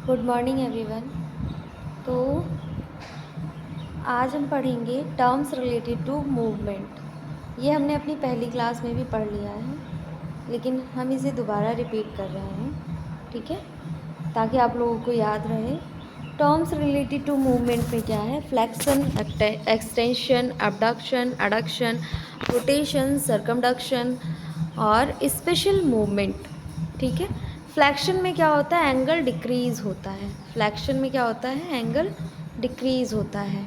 Good morning everyone. तो आज हम पढ़ेंगे टर्म्स रिलेटेड टू मूवमेंट। ये हमने अपनी पहली क्लास में भी पढ़ लिया है, लेकिन हम इसे दोबारा रिपीट कर रहे हैं, ठीक है, ताकि आप लोगों को याद रहे। टर्म्स रिलेटेड टू मूवमेंट में क्या है? Flexion, extension, abduction, adduction, rotation, circumduction और स्पेशल मूवमेंट, ठीक है। फ्लैक्शन में क्या होता है? एंगल डिक्रीज़ होता है। फ्लैक्शन में क्या होता है? एंगल डिक्रीज़ होता है।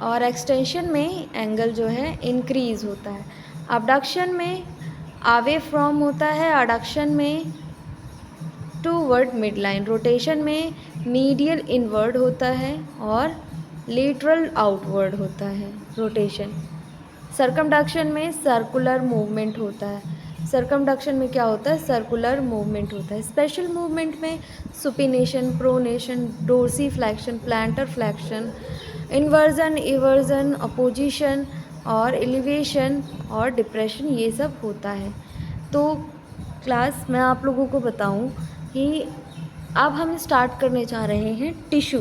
और एक्सटेंशन में एंगल जो है इंक्रीज़ होता है। अबडक्शन में अवे फ्रॉम होता है। एडक्शन में टूवर्ड मिड लाइन। रोटेशन में मीडियल इनवर्ड होता है और लेटरल आउटवर्ड होता है रोटेशन। सर्कमडक्शन में सर्कुलर मूवमेंट होता है। सर्कमडक्शन में क्या होता है? सर्कुलर मूवमेंट होता है। स्पेशल मूवमेंट में supination, pronation, dorsi flexion, planter flexion, inversion, eversion, opposition और एलिवेशन और डिप्रेशन, ये सब होता है। तो क्लास मैं आप लोगों को बताऊं कि अब हम स्टार्ट करने जा रहे हैं टिश्यू।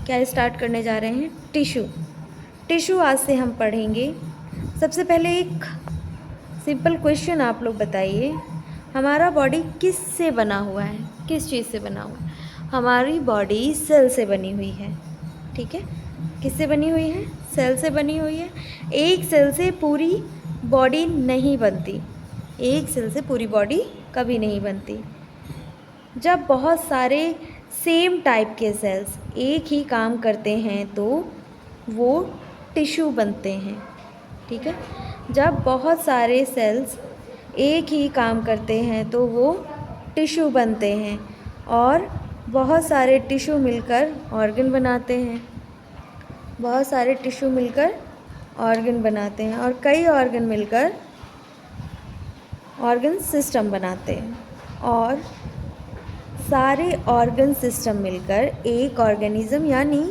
क्या स्टार्ट करने जा रहे हैं? टिश्यू। टिश्यू आज से हम पढ़ेंगे। सबसे पहले एक सिंपल क्वेश्चन आप लोग बताइए, हमारा बॉडी किस से बना हुआ है? किस चीज़ से बना हुआ है? हमारी बॉडी सेल से बनी हुई है, ठीक है। किससे बनी हुई है? सेल से बनी हुई है। एक सेल से पूरी बॉडी नहीं बनती। एक सेल से पूरी बॉडी कभी नहीं बनती। जब बहुत सारे सेम टाइप के सेल्स एक ही काम करते हैं तो वो टिश्यू बनते हैं, ठीक है। जब बहुत सारे सेल्स एक ही काम करते हैं तो वो टिश्यू बनते हैं और बहुत सारे टिश्यू मिलकर ऑर्गन बनाते हैं। बहुत सारे टिश्यू मिलकर ऑर्गन बनाते हैं और कई ऑर्गन मिलकर ऑर्गन सिस्टम बनाते हैं और सारे ऑर्गन सिस्टम मिलकर एक ऑर्गेनिज्म यानी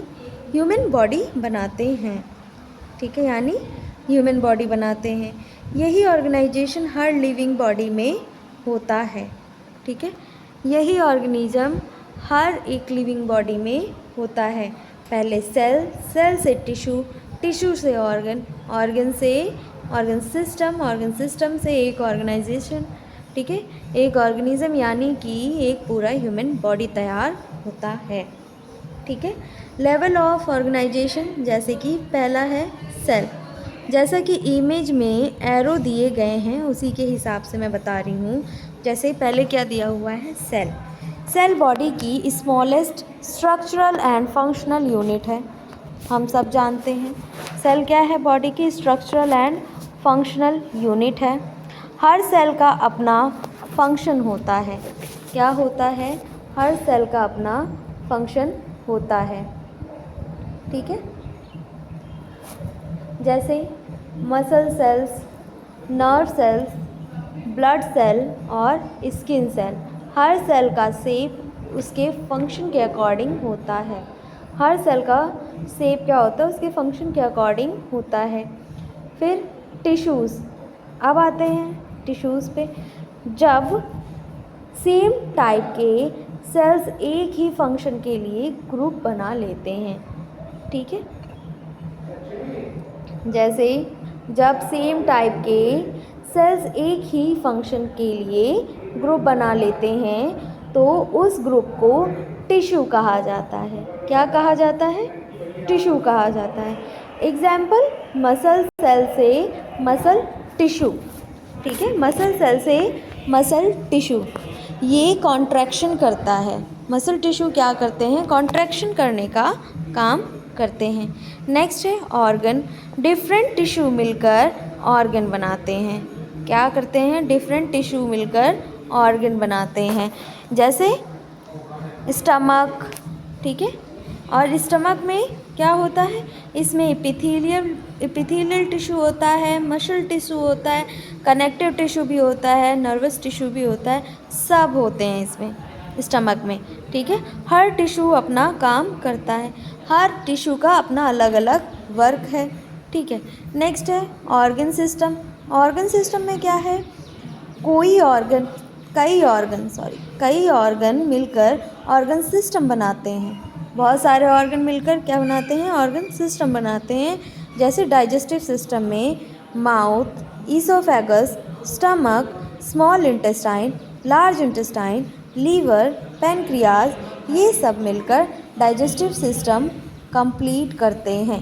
ह्यूमन बॉडी बनाते हैं, ठीक है, यानी ह्यूमन बॉडी बनाते हैं। यही ऑर्गेनाइजेशन हर लिविंग बॉडी में होता है, ठीक है। यही ऑर्गेनिज्म हर एक लिविंग बॉडी में होता है। पहले सेल, सेल से टिश्यू, टिश्यू से ऑर्गन, ऑर्गन से ऑर्गन सिस्टम, ऑर्गन सिस्टम से एक ऑर्गेनाइजेशन, ठीक है, एक ऑर्गेनिज्म यानी कि एक पूरा ह्यूमन बॉडी तैयार होता है, ठीक है। लेवल ऑफ ऑर्गेनाइजेशन, जैसे कि पहला है सेल। जैसा कि इमेज में एरो दिए गए हैं उसी के हिसाब से मैं बता रही हूँ। जैसे पहले क्या दिया हुआ है? सेल। सेल बॉडी की smallest structural and functional unit है। हम सब जानते हैं सेल क्या है? बॉडी की स्ट्रक्चरल एंड फंक्शनल यूनिट है। हर सेल का अपना फंक्शन होता है। क्या होता है? हर सेल का अपना फंक्शन होता है, ठीक है। जैसे muscle cells, nerve cells, blood cell और स्किन सेल। हर सेल का शेप उसके फंक्शन के अकॉर्डिंग होता है। हर सेल का शेप क्या होता है? उसके फंक्शन के अकॉर्डिंग होता है। फिर टिश्यूज़, अब आते हैं टिश्यूज़ पे। जब सेम टाइप के सेल्स एक ही फंक्शन के लिए ग्रुप बना लेते हैं, ठीक है। जैसे जब सेम टाइप के सेल्स एक ही फंक्शन के लिए ग्रुप बना लेते हैं तो उस ग्रुप को टिश्यू कहा जाता है। क्या कहा जाता है? टिश्यू कहा जाता है। एग्जाम्पल, मसल सेल से मसल टिश्यू, ठीक है। मसल सेल से मसल टिश्यू ये कॉन्ट्रैक्शन करता है। मसल टिश्यू क्या करते हैं? कॉन्ट्रैक्शन करने का काम करते हैं। नेक्स्ट है ऑर्गन। डिफरेंट टिश्यू मिलकर ऑर्गन बनाते हैं। क्या करते हैं? डिफरेंट टिश्यू मिलकर ऑर्गन बनाते हैं। जैसे स्टमक, ठीक है। और स्टमक में क्या होता है? इसमें एपिथेलियल टिश्यू होता है, मसल टिश्यू होता है, कनेक्टिव टिश्यू भी होता है, नर्वस टिश्यू भी होता है, सब होते हैं इसमें स्टमक में, ठीक है। हर टिश्यू अपना काम करता है। हर टिश्यू का अपना अलग अलग वर्क है, ठीक है। नेक्स्ट है ऑर्गन सिस्टम। ऑर्गन सिस्टम में क्या है? कोई ऑर्गन कई ऑर्गन मिलकर ऑर्गन सिस्टम बनाते हैं। बहुत सारे ऑर्गन मिलकर क्या बनाते हैं? ऑर्गन सिस्टम बनाते हैं। जैसे डाइजेस्टिव सिस्टम में mouth, oesophagus, stomach, small intestine, large intestine, liver, pancreas, ये सब मिलकर डाइजेस्टिव सिस्टम कंप्लीट करते हैं।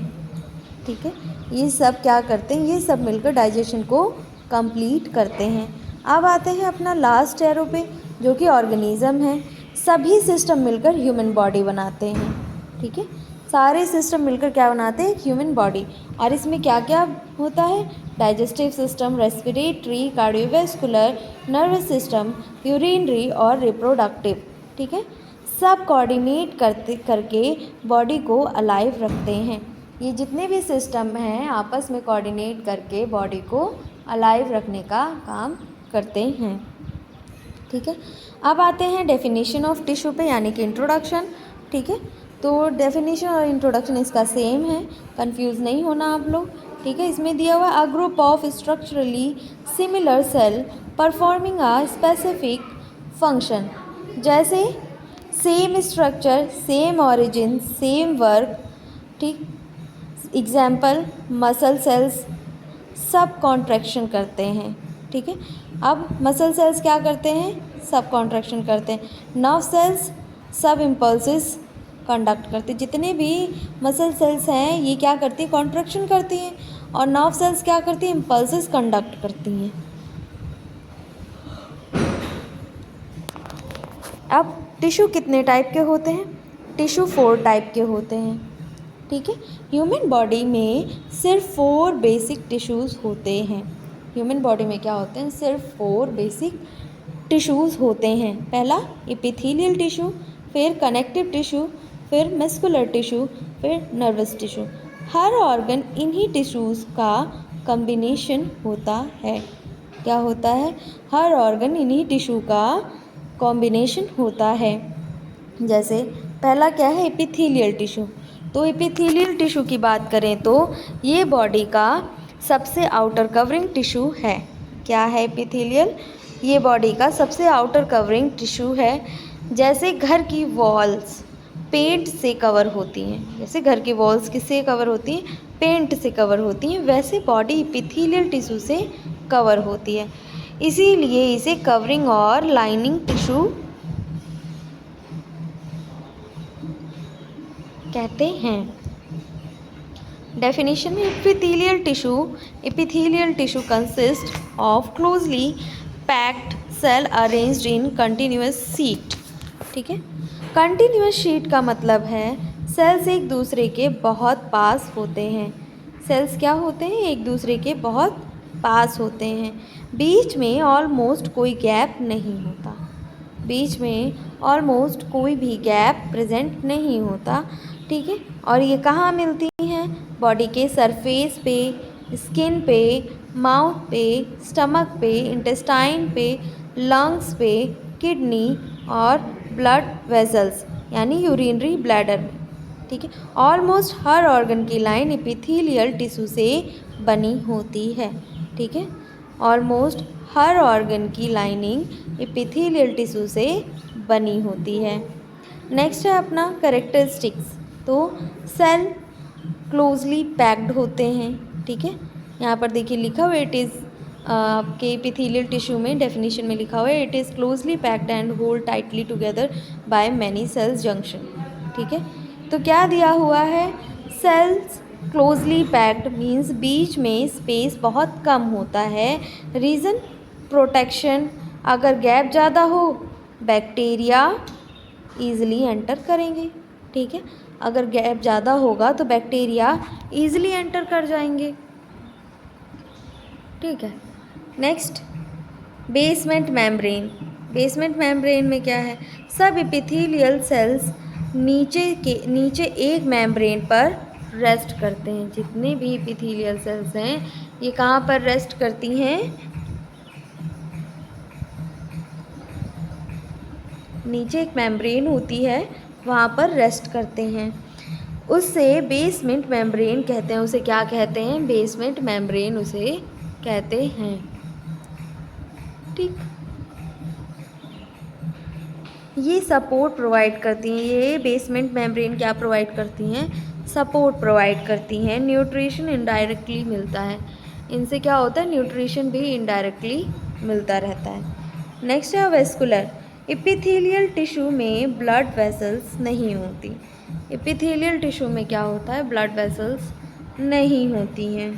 ठीक है, ये सब क्या करते हैं? ये सब मिलकर डाइजेशन को कंप्लीट करते हैं। अब आते हैं अपना लास्ट एरो पे, जो कि ऑर्गेनिज्म है। सभी सिस्टम मिलकर ह्यूमन बॉडी बनाते हैं। ठीक है, सारे सिस्टम मिलकर क्या बनाते हैं? Human body. और इसमें क्या क्या होता है? Digestive system, respiratory, cardiovascular, nervous system, urinary और रिप्रोडक्टिव। ठीक है, सब कोऑर्डिनेट करके बॉडी को अलाइव रखते हैं। ये जितने भी सिस्टम हैं आपस में कोऑर्डिनेट करके बॉडी को अलाइव रखने का काम करते हैं। ठीक है, अब आते हैं डेफिनेशन ऑफ टिश्यू पे, यानी कि इंट्रोडक्शन। ठीक है, तो डेफिनेशन और इंट्रोडक्शन इसका सेम है, कंफ्यूज नहीं होना आप लोग। ठीक है, इसमें दिया हुआ a group of structurally similar cell performing a specific function. जैसे same structure, same origin, same work. ठीक, एग्जाम्पल मसल सेल्स सब कॉन्ट्रैक्शन करते हैं। ठीक है, अब मसल सेल्स क्या करते हैं? सब कॉन्ट्रैक्शन करते हैं। नर्व सेल्स सब इम्पल्सिस कंडक्ट करते हैं। जितने भी मसल सेल्स हैं ये क्या करती हैं? कॉन्ट्रैक्शन करती हैं। और नर्व सेल्स क्या करती हैं? इम्पल्सिस कंडक्ट करती हैं। अब टिश्यू कितने टाइप के होते हैं? टिश्यू 4 टाइप के होते हैं। ठीक है, ह्यूमन बॉडी में सिर्फ 4 बेसिक टिश्यूज़ होते हैं। ह्यूमन बॉडी में क्या होते हैं? सिर्फ 4 बेसिक टिश्यूज़ होते हैं। पहला एपिथेलियल टिश्यू, फिर कनेक्टिव टिश्यू, फिर मस्कुलर टिश्यू, फिर नर्वस टिश्यू। हर ऑर्गन इन्हीं टिश्यूज़ का कॉम्बिनेशन होता है। क्या होता है? हर ऑर्गन इन्हीं टिश्यू का कॉम्बिनेशन होता है। जैसे पहला क्या है? Epithelial tissue. तो एपिथेलियल टिश्यू की बात करें तो ये बॉडी का सबसे आउटर कवरिंग टिश्यू है। क्या है एपिथेलियल? ये बॉडी का सबसे आउटर कवरिंग टिश्यू है। जैसे घर की वॉल्स पेंट से कवर होती हैं, जैसे घर की वॉल्स किससे कवर होती हैं? पेंट से कवर होती हैं, वैसे बॉडी एपिथेलियल टिश्यू से कवर होती है। इसीलिए इसे कवरिंग और लाइनिंग टिश्यू कहते हैं। डेफिनेशन में epithelial tissue consist of closely packed cell arranged in continuous sheet. ठीक है, कंटिन्यूअस शीट का मतलब है सेल्स एक दूसरे के बहुत पास होते हैं। सेल्स क्या होते हैं? एक दूसरे के बहुत पास होते हैं। बीच में ऑलमोस्ट कोई गैप नहीं होता। बीच में ऑलमोस्ट कोई भी गैप प्रेजेंट नहीं होता। ठीक है, और ये कहाँ मिलती हैं? बॉडी के सरफेस पे, स्किन पे, माउथ पे, स्टमक पे, इंटेस्टाइन पे, लंग्स पे, किडनी और ब्लड वेसल्स यानी यूरिनरी ब्लैडर में। ठीक है, ऑलमोस्ट हर ऑर्गन की लाइन एपिथेलियल टिश्यू से बनी होती है। ठीक है, ऑलमोस्ट हर ऑर्गन की लाइनिंग एपिथेलियल टिश्यू से बनी होती है। नेक्स्ट है अपना कैरेक्टरिस्टिक्स। तो सेल क्लोजली पैक्ड होते हैं। ठीक है, यहाँ पर देखिए लिखा हुआ इट इज़ आपके एपिथेलियल टिश्यू में डेफिनेशन में लिखा हुआ है it is closely packed and hold tightly together by many cells junction. ठीक है, तो क्या दिया हुआ है? सेल्स क्लोजली पैक्ड मीन्स बीच में स्पेस बहुत कम होता है। रीज़न प्रोटेक्शन, अगर गैप ज़्यादा हो बैक्टीरिया ईज़िली एंटर करेंगे। ठीक है, अगर गैप ज़्यादा होगा तो बैक्टीरिया ईज़िली एंटर कर जाएंगे। ठीक है, next basement membrane. Basement membrane में क्या है? सब एपिथेलियल सेल्स नीचे एक मेम्ब्रेन पर रेस्ट करते हैं। जितने भी एपिथेलियल सेल्स हैं ये कहाँ पर रेस्ट करती हैं? नीचे एक मेम्ब्रेन होती है वहाँ पर रेस्ट करते हैं, उससे बेसमेंट मेम्ब्रेन कहते हैं। उसे क्या कहते हैं? बेसमेंट मेम्ब्रेन उसे कहते हैं। ठीक, ये सपोर्ट प्रोवाइड करती हैं, ये बेसमेंट मेम्ब्रेन क्या प्रोवाइड करती हैं, सपोर्ट प्रोवाइड करती हैं। न्यूट्रिशन इनडायरेक्टली मिलता है, इनसे क्या होता है, न्यूट्रिशन भी इनडायरेक्टली मिलता रहता है। नेक्स्ट है वेस्कुलर। एपिथेलियल टिश्यू में ब्लड वेसल्स नहीं होती। एपिथेलियल टिश्यू में क्या होता है, ब्लड वेसल्स नहीं होती हैं।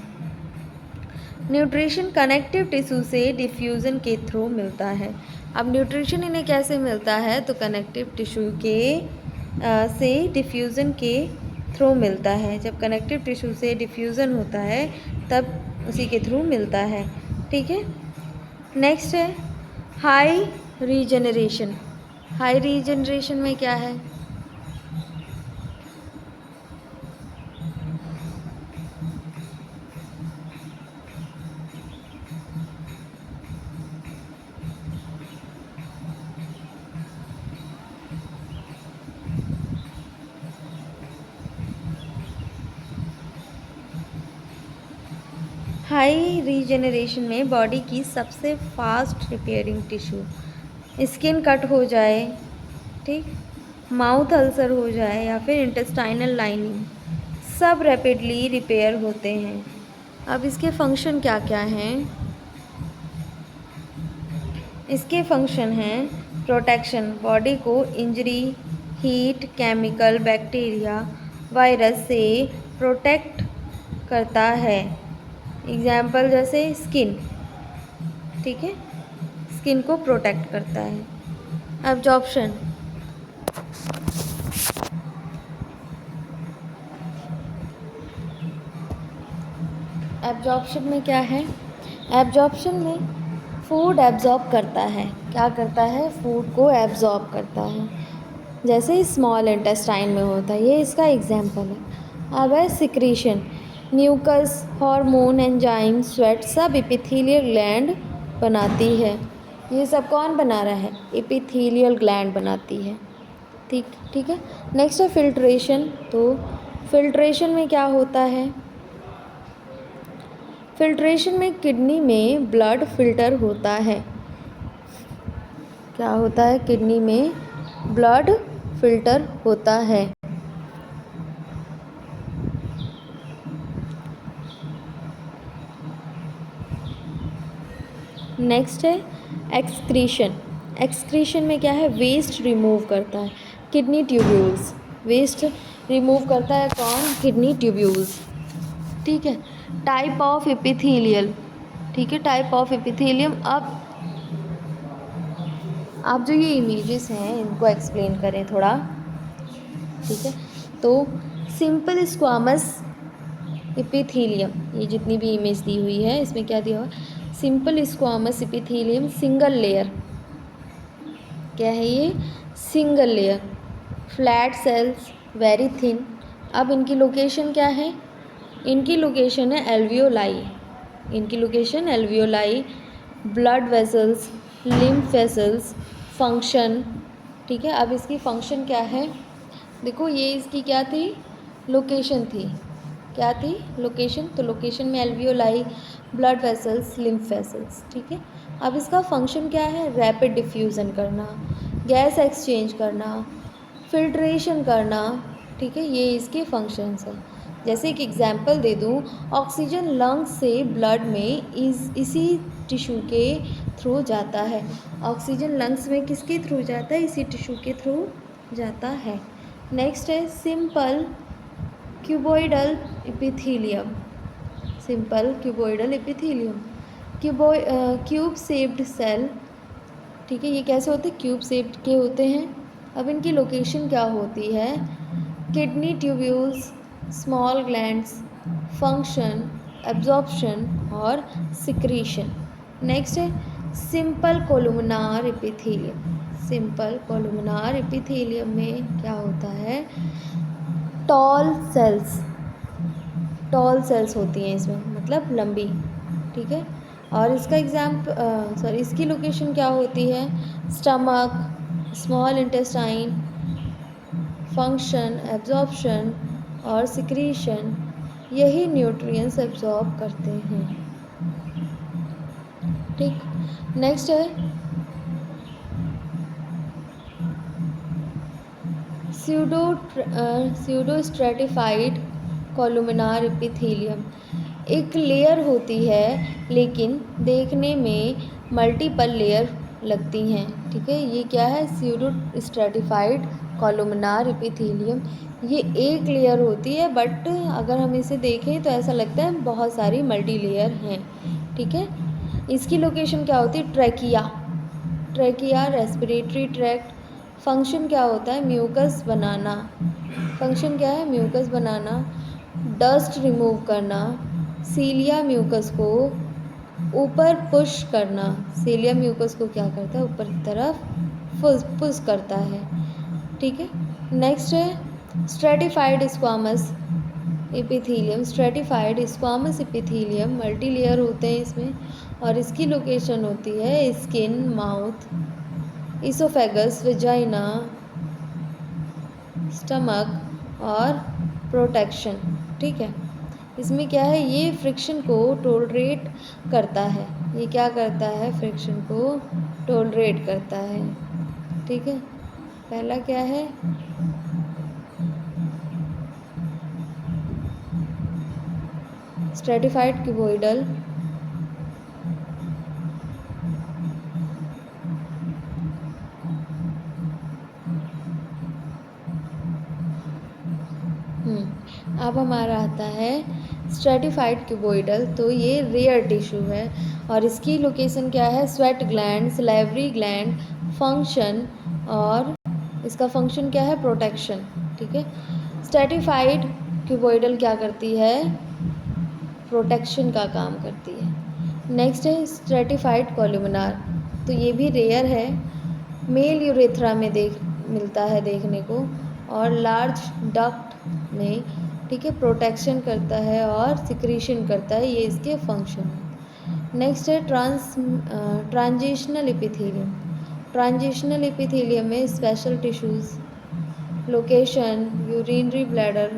न्यूट्रिशन कनेक्टिव टिश्यू से डिफ्यूज़न के थ्रू मिलता है। अब न्यूट्रिशन इन्हें कैसे मिलता है, तो कनेक्टिव टिश्यू के से डिफ्यूज़न के थ्रू मिलता है। जब कनेक्टिव टिश्यू से डिफ्यूज़न होता है तब उसी के थ्रू मिलता है। ठीक है। नेक्स्ट है हाई रीजनरेशन। हाई रीजनरेशन में क्या है, हाई रीजनरेशन में बॉडी की सबसे fast repairing tissue, skin cut हो जाए, ठीक, माउथ अल्सर हो जाए या फिर इंटेस्टाइनल लाइनिंग, सब रैपिडली रिपेयर होते हैं। अब इसके फंक्शन क्या क्या हैं, इसके फंक्शन हैं प्रोटेक्शन, बॉडी को injury, heat, chemical, bacteria, virus से प्रोटेक्ट करता है। एग्जाम्पल जैसे स्किन, ठीक है, स्किन को प्रोटेक्ट करता है। एब्जॉर्प्शन, एब्जॉर्प्शन में क्या है, एब्जॉर्प्शन में फूड एब्जॉर्ब करता है, क्या करता है, फूड को एब्जॉर्ब करता है, जैसे स्मॉल इंटेस्टाइन में होता है, ये इसका एग्जाम्पल है। अब है secretion, mucus, hormone, enzyme, sweat सब एपिथेलियल ग्लैंड बनाती है। ये सब कौन बना रहा है, एपिथेलियल ग्लैंड बनाती है। ठीक है। नेक्स्ट है फिल्ट्रेशन। तो फिल्ट्रेशन में क्या होता है, फिल्ट्रेशन में किडनी में ब्लड फिल्टर होता है। क्या होता है, किडनी में ब्लड फिल्टर होता है। नेक्स्ट है एक्सक्रीशन। एक्सक्रीशन में क्या है, वेस्ट रिमूव करता है, किडनी ट्यूब्यूल्स, वेस्ट रिमूव करता है कौन, किडनी ट्यूब्यूल्स। ठीक है। टाइप ऑफ एपिथेलियल, ठीक है, टाइप ऑफ एपिथेलियम। अब आप जो ये इमेजेस हैं इनको एक्सप्लेन करें थोड़ा। ठीक है। तो सिंपल स्क्वामस एपिथेलियम, ये जितनी भी इमेज दी हुई है इसमें क्या दिया हुआ है, simple squamous epithelium, single layer, क्या है ये, single layer, flat sales, very thin. अब इनकी लोकेशन क्या है, इनकी लोकेशन है एल्वियोलाई, इनकी location alveoli, blood vessels, lymph vessels, function. ठीक है। अब इसकी फंक्शन क्या है, देखो ये इसकी क्या थी, लोकेशन थी, क्या थी, लोकेशन। तो लोकेशन में alveoli, blood vessels, lymph vessels. ठीक है। अब इसका फंक्शन क्या है, रैपिड डिफ्यूज़न करना, गैस एक्सचेंज करना, फिल्ट्रेशन करना। ठीक है, ये इसके फंक्शंस हैं। जैसे एक एग्जांपल दे दूँ, ऑक्सीजन लंग्स से ब्लड में इसी टिश्यू के थ्रू जाता है। ऑक्सीजन लंग्स में किसके थ्रू जाता है, इसी टिश्यू के थ्रू जाता है। नेक्स्ट है simple cuboidal epithelium, simple cuboidal epithelium, cube shaped cell. ठीक है, ये कैसे होते हैं, क्यूब शेप्ड के होते हैं। अब इनकी लोकेशन क्या होती है, kidney tubules, small glands, function, absorption और सिक्रीशन। नेक्स्ट है सिंपल कोलुमिनार एपिथेलियम। सिंपल कोलुमिनार एपिथेलियम में क्या होता है, टॉल सेल्स होती हैं इसमें, मतलब लंबी। ठीक है। और इसका इसकी लोकेशन क्या होती है, stomach, small intestine, function, absorption और सिक्रीशन, यही न्यूट्रिएंट्स एब्जॉर्ब करते हैं। ठीक। नेक्स्ट है स्यूडो स्ट्रेटिफाइड कॉलुमिनार एपिथेलियम एक लेयर होती है, लेकिन देखने में मल्टीपल लेयर लगती हैं। ठीक है, ये क्या है? Pseudo stratified columnar epithelium. ये एक लेयर होती है, बट अगर हम इसे देखें तो ऐसा लगता है बहुत सारी मल्टी लेयर हैं। ठीक है, इसकी लोकेशन क्या होती है? Trachea respiratory tract. फंक्शन क्या होता है? म्यूकस बनाना। फंक्शन क्या है? म्यूकस बनाना, डस्ट रिमूव करना, सीलिया म्यूकस को ऊपर पुश करना। सीलिया म्यूकस को क्या करता है? ऊपर की तरफ पुश करता है। ठीक है, नेक्स्ट है stratified squamous epithelium. Stratified squamous epithelium multi layer होते हैं इसमें, और इसकी लोकेशन होती है skin, mouth, oesophagus, vagina, stomach और प्रोटेक्शन। ठीक है, इसमें क्या है? ये फ्रिक्शन को टोलरेट करता है। ये क्या करता है? फ्रिक्शन को टोलरेट करता है। ठीक है, पहला क्या है? स्ट्रेटिफाइड क्यूबोइडल, अब हमारा आता है स्ट्रेटिफाइड क्यूबोइडल। तो ये रेयर टिश्यू है, और इसकी लोकेशन क्या है? Sweat gland, salivary gland. Function, और इसका फंक्शन क्या है? प्रोटेक्शन। ठीक है, स्ट्रेटिफाइड क्यूबोइडल क्या करती है? प्रोटेक्शन का काम करती है। नेक्स्ट है स्ट्रेटिफाइड कॉलुमिनार। तो ये भी रेयर है, मेल यूरेथ्रा में मिलता है देखने को, और लार्ज डक्ट में। ठीक है, प्रोटेक्शन करता है और सिक्रीशन करता है, ये इसके फंक्शन है। नेक्स्ट है ट्रांजिशनल एपिथेलियम। ट्रांजिशनल एपिथेलियम में special tissues, location urinary bladder.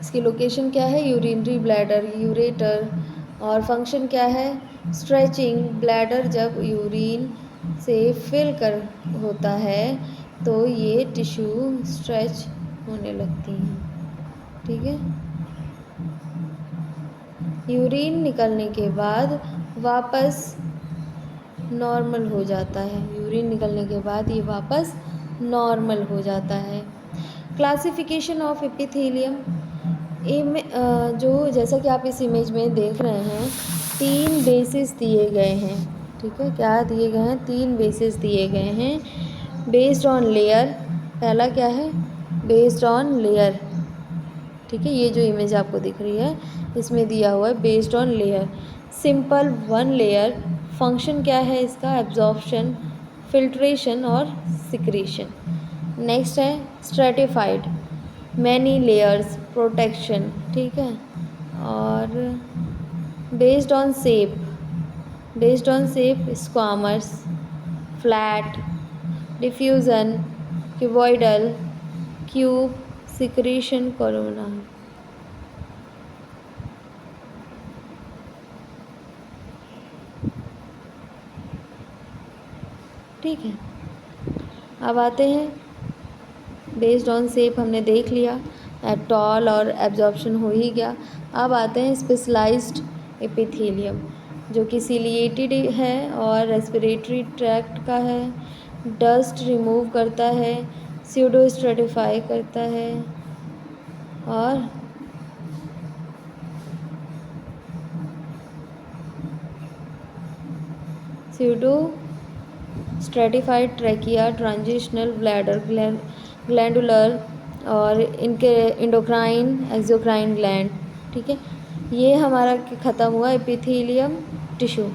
इसकी लोकेशन क्या है? Urinary bladder, ureter. और फंक्शन क्या है? स्ट्रेचिंग। ब्लैडर जब यूरिन से फिल कर होता है तो ये टिश्यू स्ट्रेच होने लगती हैं। ठीक है, यूरिन निकलने के बाद वापस नॉर्मल हो जाता है। यूरिन निकलने के बाद ये वापस नॉर्मल हो जाता है। क्लासिफिकेशन ऑफ एपिथेलियम जो जैसा कि आप इस इमेज में देख रहे हैं, 3 बेसिस दिए गए हैं। ठीक है, क्या दिए गए हैं? 3 बेसिस दिए गए हैं बेस्ड ऑन लेयर। पहला क्या है? Based on layer. ठीक है, ये जो इमेज आपको दिख रही है इसमें दिया हुआ है based on layer. Simple 1 layer. Function क्या है इसका? एब्जॉर्प्शन, फिल्ट्रेशन और सिक्रीशन। नेक्स्ट है स्ट्रेटिफाइड, मैनी लेयर्स, प्रोटेक्शन। ठीक है, और based on shape squamous, flat, diffusion, cuboidal, cube, secretion, corona. ठीक है, अब आते हैं बेस्ड ऑन शेप हमने देख लिया, टॉल और एब्जॉर्प्शन हो ही गया। अब आते हैं स्पेशलाइज्ड एपिथेलियम, जो कि सिलिएटेड है और रेस्पिरेटरी ट्रैक्ट का है, डस्ट रिमूव करता है, स्यूडो स्ट्रेटिफाई करता है, और pseudo stratified trachea, transitional bladder, glandular और इनके इंडोक्राइन, एक्सोक्राइन ग्लैंड। ठीक है, ये हमारा ख़त्म हुआ एपिथेलियम टिश्यू।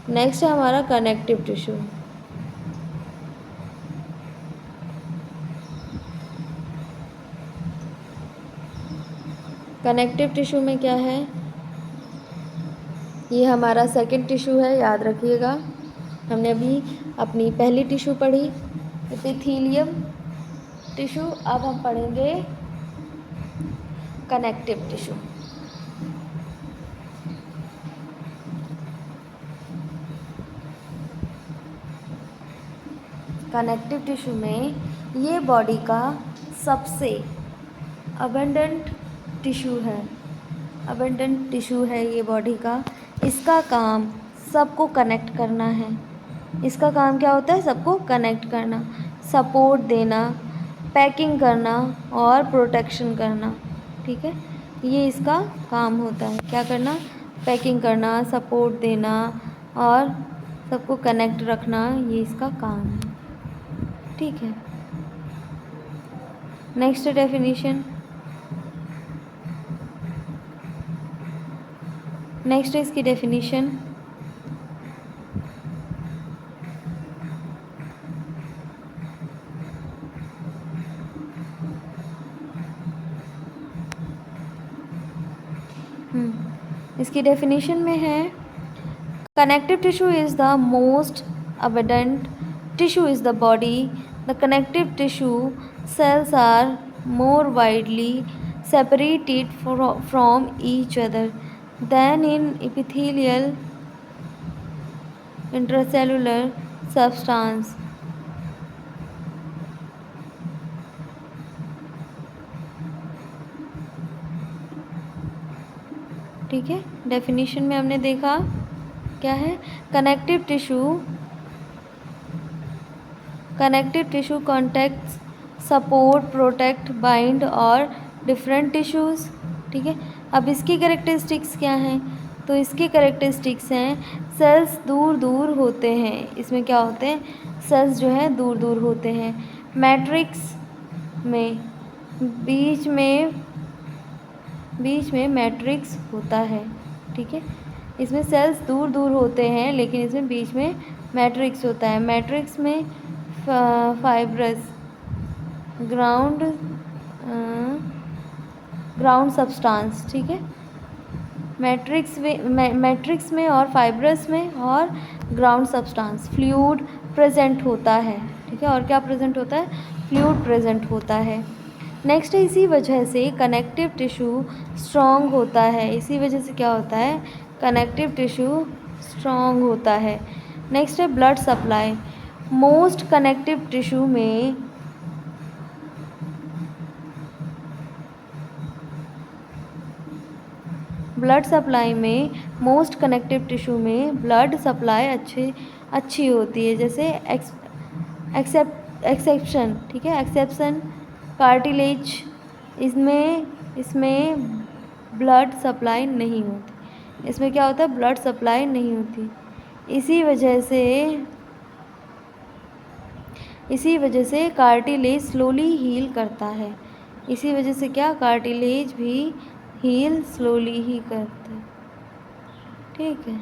नेक्स्ट है हमारा कनेक्टिव टिश्यू। कनेक्टिव टिश्यू में क्या है? ये हमारा सेकंड टिश्यू है, याद रखिएगा। हमने अभी अपनी पहली टिश्यू पढ़ी एपिथेलियम टिश्यू, अब हम पढ़ेंगे कनेक्टिव टिश्यू। कनेक्टिव टिश्यू में ये बॉडी का सबसे अबंडेंट टिश्यू है, अबंडेंट टिश्यू है ये बॉडी का। इसका काम सबको कनेक्ट करना है। इसका काम क्या होता है? सबको कनेक्ट करना, सपोर्ट देना, पैकिंग करना और प्रोटेक्शन करना। ठीक है, ये इसका काम होता है। क्या करना? पैकिंग करना, सपोर्ट देना और सबको कनेक्ट रखना, ये इसका काम है। ठीक है, नेक्स्ट डेफिनेशन, नेक्स्ट है इसकी डेफिनेशन। इसकी डेफिनेशन में है connective tissue is the most abundant tissue is the body. The connective tissue cells are more widely separated from each other than in epithelial intracellular substance. ठीक है, definition में हमने देखा क्या है? Connective tissue contacts support, protect, bind और different tissues. ठीक है, अब इसकी कैरेक्टरिस्टिक्स क्या हैं? तो इसकी कैरेक्टरिस्टिक्स हैं सेल्स दूर दूर होते हैं। इसमें क्या होते हैं? सेल्स जो है दूर दूर होते हैं। मैट्रिक्स में बीच में मैट्रिक्स होता है। ठीक है, इसमें सेल्स दूर दूर होते हैं लेकिन इसमें बीच में मैट्रिक्स होता है। मैट्रिक्स में फाइब्रस ग्राउंड सब्सटेंस। ठीक है, मैट्रिक्स में और फाइब्रस में और ग्राउंड सब्सटेंस फ्लूइड प्रेजेंट होता है। ठीक है, और क्या प्रेजेंट होता है? फ्लूइड प्रेजेंट होता है। नेक्स्ट है इसी वजह से कनेक्टिव टिश्यू स्ट्रॉन्ग होता है। इसी वजह से क्या होता है? कनेक्टिव टिश्यू स्ट्रॉन्ग होता है। नेक्स्ट है blood supply. Most connective tissue में ब्लड सप्लाई में मोस्ट कनेक्टिव टिश्यू में ब्लड सप्लाई अच्छी होती है। जैसे एक्सेप्शन, ठीक है, एक्सेप्शन कार्टिलेज, इसमें ब्लड सप्लाई नहीं होती। इसमें क्या होता है? ब्लड सप्लाई नहीं होती। इसी वजह से कार्टिलेज स्लोली हील करता है। इसी वजह से क्या? कार्टिलेज भी हील स्लोली ही करता है। ठीक है,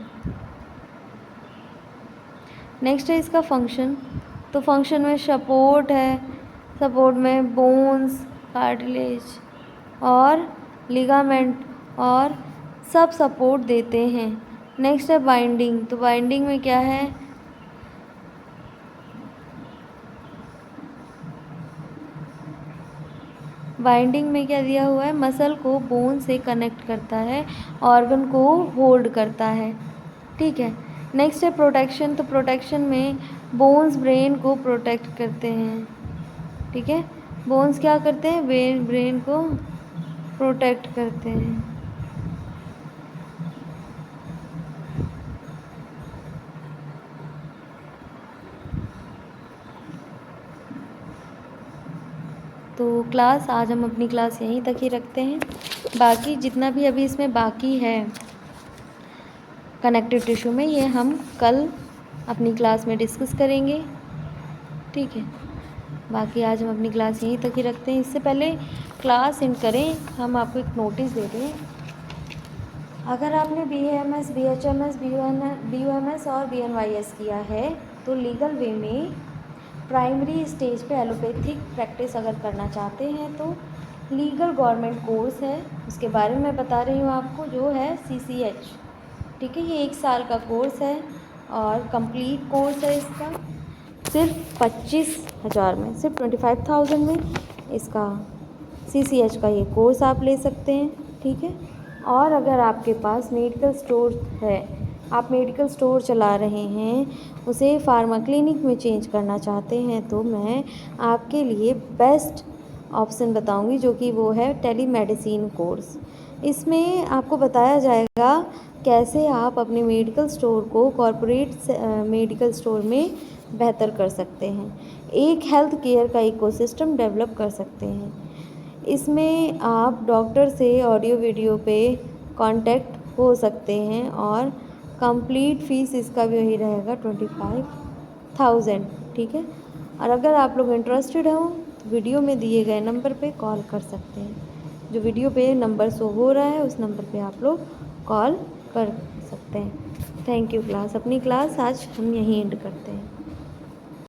नेक्स्ट है इसका फंक्शन। तो फंक्शन में सपोर्ट है, सपोर्ट में बोन्स, कार्टिलेज और लिगामेंट और सब सपोर्ट देते हैं। नेक्स्ट है बाइंडिंग। तो बाइंडिंग में क्या है? बाइंडिंग में क्या दिया हुआ है? मसल को बोन से कनेक्ट करता है, ऑर्गन को होल्ड करता है। ठीक है, नेक्स्ट है प्रोटेक्शन। तो प्रोटेक्शन में बोन्स ब्रेन को प्रोटेक्ट करते हैं। ठीक है, बोन्स क्या करते हैं? ब्रेन को प्रोटेक्ट करते हैं। तो क्लास आज हम अपनी क्लास यहीं तक ही रखते हैं। बाकी जितना भी अभी इसमें बाकी है कनेक्टिव टिश्यू में, ये हम कल अपनी क्लास में डिस्कस करेंगे। ठीक है, बाकी आज हम अपनी क्लास यहीं तक ही रखते हैं। इससे पहले क्लास एंड करें, हम आपको एक नोटिस दे दें। अगर आपने BAMS, BHMS, BUMS और BNYS किया है तो लीगल वे में प्राइमरी स्टेज पे एलोपैथिक प्रैक्टिस अगर करना चाहते हैं तो लीगल गवर्नमेंट कोर्स है, उसके बारे में बता रही हूँ आपको, जो है CCH। ठीक है, ये 1 साल का कोर्स है और कंप्लीट कोर्स है। इसका सिर्फ 25,000 में, सिर्फ 25,000 में इसका CCH का ये कोर्स आप ले सकते हैं। ठीक है, और अगर आपके पास मेडिकल स्टोर है आप मेडिकल स्टोर चला रहे हैं, उसे फार्मा क्लिनिक में चेंज करना चाहते हैं, तो मैं आपके लिए बेस्ट ऑप्शन बताऊंगी, जो कि वो है टेलीमेडिसिन कोर्स। इसमें आपको बताया जाएगा कैसे आप अपने मेडिकल स्टोर को कॉरपोरेट मेडिकल स्टोर में बेहतर कर सकते हैं, एक हेल्थ केयर का इकोसिस्टम डेवलप कर सकते हैं। इसमें आप डॉक्टर से ऑडियो वीडियो पे कांटेक्ट हो सकते हैं और कंप्लीट फ़ीस इसका भी वही रहेगा 25,000, ठीक है। और अगर आप लोग इंटरेस्टेड हो तो वीडियो में दिए गए नंबर पे कॉल कर सकते हैं, जो वीडियो पे नंबर शो हो रहा है उस नंबर पे आप लोग कॉल कर सकते हैं। Thank you class. अपनी क्लास आज हम यहीं एंड करते हैं।